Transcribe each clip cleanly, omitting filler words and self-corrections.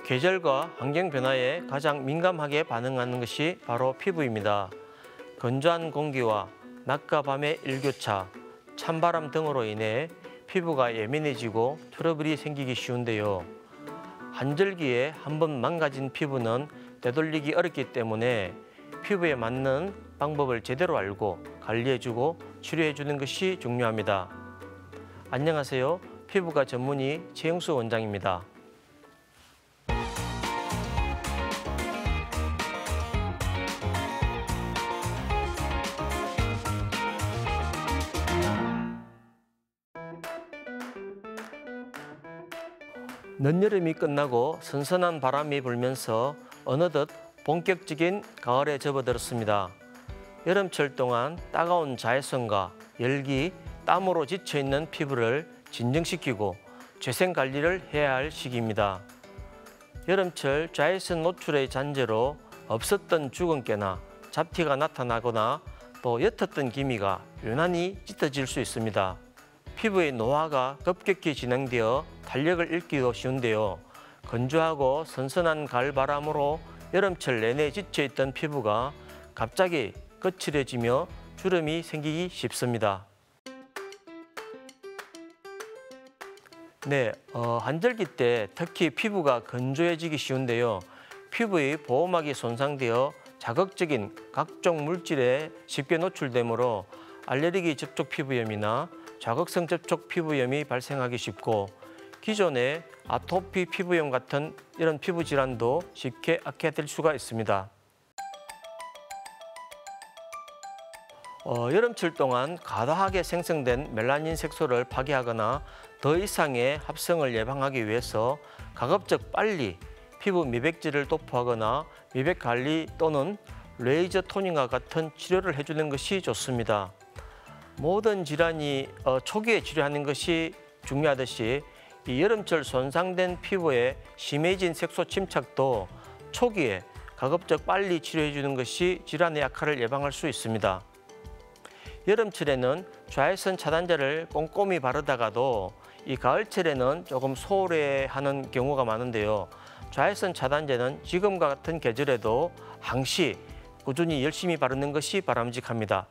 계절과 환경 변화에 가장 민감하게 반응하는 것이 바로 피부입니다. 건조한 공기와 낮과 밤의 일교차, 찬바람 등으로 인해 피부가 예민해지고 트러블이 생기기 쉬운데요. 환절기에 한번 망가진 피부는 되돌리기 어렵기 때문에 피부에 맞는 방법을 제대로 알고 관리해주고 치료해주는 것이 중요합니다. 안녕하세요. 피부과 전문의 최영수 원장입니다. 늦여름이 끝나고 선선한 바람이 불면서 어느덧 본격적인 가을에 접어들었습니다. 여름철 동안 따가운 자외선과 열기, 땀으로 지쳐있는 피부를 진정시키고 재생 관리를 해야 할 시기입니다. 여름철 자외선 노출의 잔재로 없었던 주근깨나 잡티가 나타나거나 또 옅었던 기미가 유난히 짙어질 수 있습니다. 피부의 노화가 급격히 진행되어 탄력을 잃기도 쉬운데요. 건조하고 선선한 가을 바람으로 여름철 내내 지쳐있던 피부가 갑자기 거칠어지며 주름이 생기기 쉽습니다. 환절기 때 특히 피부가 건조해지기 쉬운데요. 피부의 보호막이 손상되어 자극적인 각종 물질에 쉽게 노출되므로 알레르기 접촉 피부염이나 자극성 접촉 피부염이 발생하기 쉽고 기존의 아토피 피부염 같은 이런 피부 질환도 쉽게 악화될 수가 있습니다. 여름철 동안 과다하게 생성된 멜라닌 색소를 파괴하거나 더 이상의 합성을 예방하기 위해서 가급적 빨리 피부 미백질을 도포하거나 미백 관리 또는 레이저 토닝과 같은 치료를 해주는 것이 좋습니다. 모든 질환이 초기에 치료하는 것이 중요하듯이 이 여름철 손상된 피부에 심해진 색소 침착도 초기에 가급적 빨리 치료해 주는 것이 질환의 악화를 예방할 수 있습니다. 여름철에는 자외선 차단제를 꼼꼼히 바르다가도 이 가을철에는 조금 소홀해하는 경우가 많은데요. 자외선 차단제는 지금과 같은 계절에도 항시 꾸준히 열심히 바르는 것이 바람직합니다.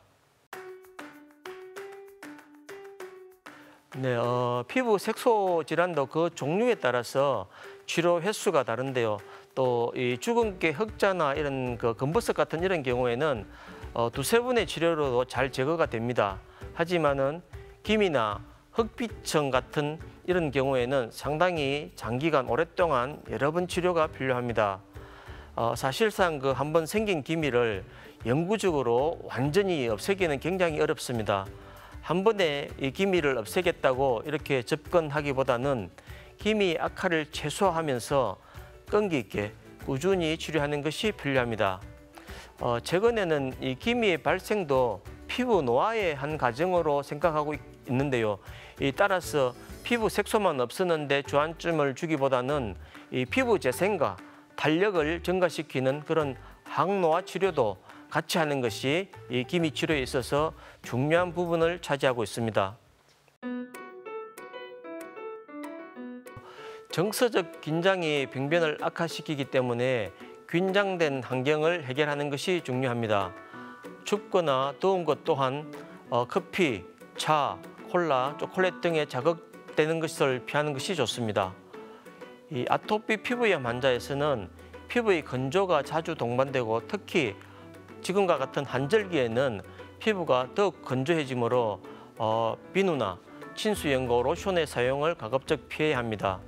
피부 색소 질환도 그 종류에 따라서 치료 횟수가 다른데요. 또 이 주근깨, 흑자나 이런 검버섯 같은 이런 경우에는 두세 번의 치료로도 잘 제거가 됩니다. 하지만은 기미나 흑비청 같은 이런 경우에는 상당히 장기간 오랫동안 여러 번 치료가 필요합니다. 사실상 한번 생긴 기미를 영구적으로 완전히 없애기는 굉장히 어렵습니다. 한 번에 이 기미를 없애겠다고 이렇게 접근하기보다는 기미 악화를 최소화하면서 끈기 있게 꾸준히 치료하는 것이 필요합니다. 최근에는 이 기미의 발생도 피부 노화의 한 과정으로 생각하고 있는데요. 따라서 피부 색소만 없었는데 주안점을 주기보다는 이 피부 재생과 탄력을 증가시키는 그런 항노화 치료도 같이 하는 것이 이 기미 치료에 있어서 중요한 부분을 차지하고 있습니다. 정서적 긴장이 병변을 악화시키기 때문에 긴장된 환경을 해결하는 것이 중요합니다. 춥거나 더운 것 또한 커피, 차, 콜라, 초콜릿 등에 자극되는 것을 피하는 것이 좋습니다. 이 아토피 피부염 환자에서는 피부의 건조가 자주 동반되고 특히 지금과 같은 환절기에는 피부가 더욱 건조해지므로 비누나 친수연고 로션의 사용을 가급적 피해야 합니다.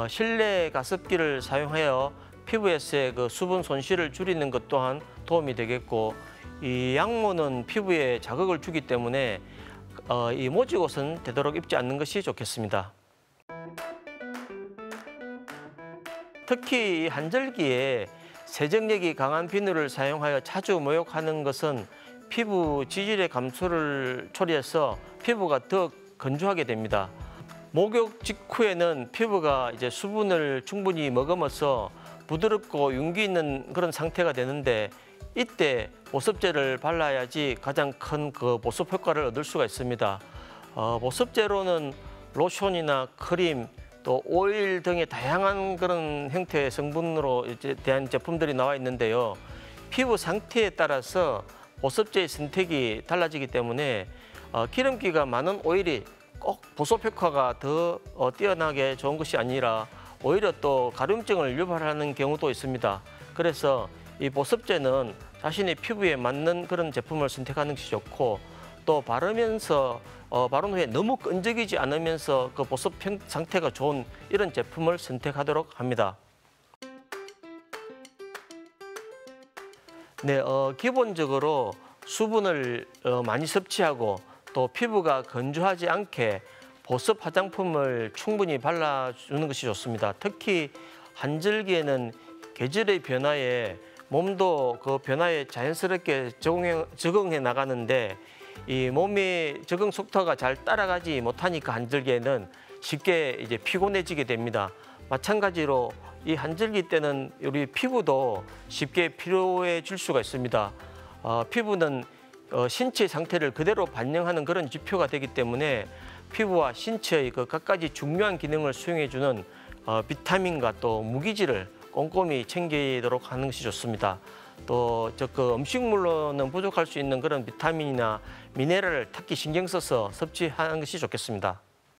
실내 가습기를 사용하여 피부에서의 수분 손실을 줄이는 것 또한 도움이 되겠고 이 양모는 피부에 자극을 주기 때문에 이 모직옷은 되도록 입지 않는 것이 좋겠습니다. 특히 환절기에 세정력이 강한 비누를 사용하여 자주 목욕하는 것은 피부 지질의 감소를 초래해서 피부가 더 건조하게 됩니다. 목욕 직후에는 피부가 이제 수분을 충분히 머금어서 부드럽고 윤기 있는 그런 상태가 되는데 이때 보습제를 발라야지 가장 큰 보습 효과를 얻을 수가 있습니다. 보습제로는 로션이나 크림, 또 오일 등의 다양한 그런 형태의 성분으로 이제 대한 제품들이 나와 있는데요. 피부 상태에 따라서 보습제의 선택이 달라지기 때문에 기름기가 많은 오일이 꼭 보습 효과가 더 뛰어나게 좋은 것이 아니라 오히려 또 가려움증을 유발하는 경우도 있습니다. 그래서 이 보습제는 자신의 피부에 맞는 그런 제품을 선택하는 것이 좋고, 또 바르면서 바른 후에 너무 끈적이지 않으면서 그 보습 상태가 좋은 이런 제품을 선택하도록 합니다. 네, 기본적으로 수분을 많이 섭취하고 또 피부가 건조하지 않게 보습 화장품을 충분히 발라주는 것이 좋습니다. 특히 한절기에는 계절의 변화에 몸도 그 변화에 자연스럽게 적응해 나가는데, 이 몸의 적응 속도가 잘 따라가지 못하니까 한절기에는 쉽게 이제 피곤해지게 됩니다. 마찬가지로 이 한절기 때는 우리 피부도 쉽게 피로해질 수가 있습니다. 피부는 신체 상태를 그대로 반영하는 그런 지표가 되기 때문에 피부와 신체의 그 갖가지 중요한 기능을 수행해주는 비타민과 또 무기질을 꼼꼼히 챙기도록 하는 것이 좋습니다. 또 그 음식물로는 부족할 수 있는 그런 비타민이나 미네랄을 특히 신경 써서 섭취하는 것이 좋겠습니다.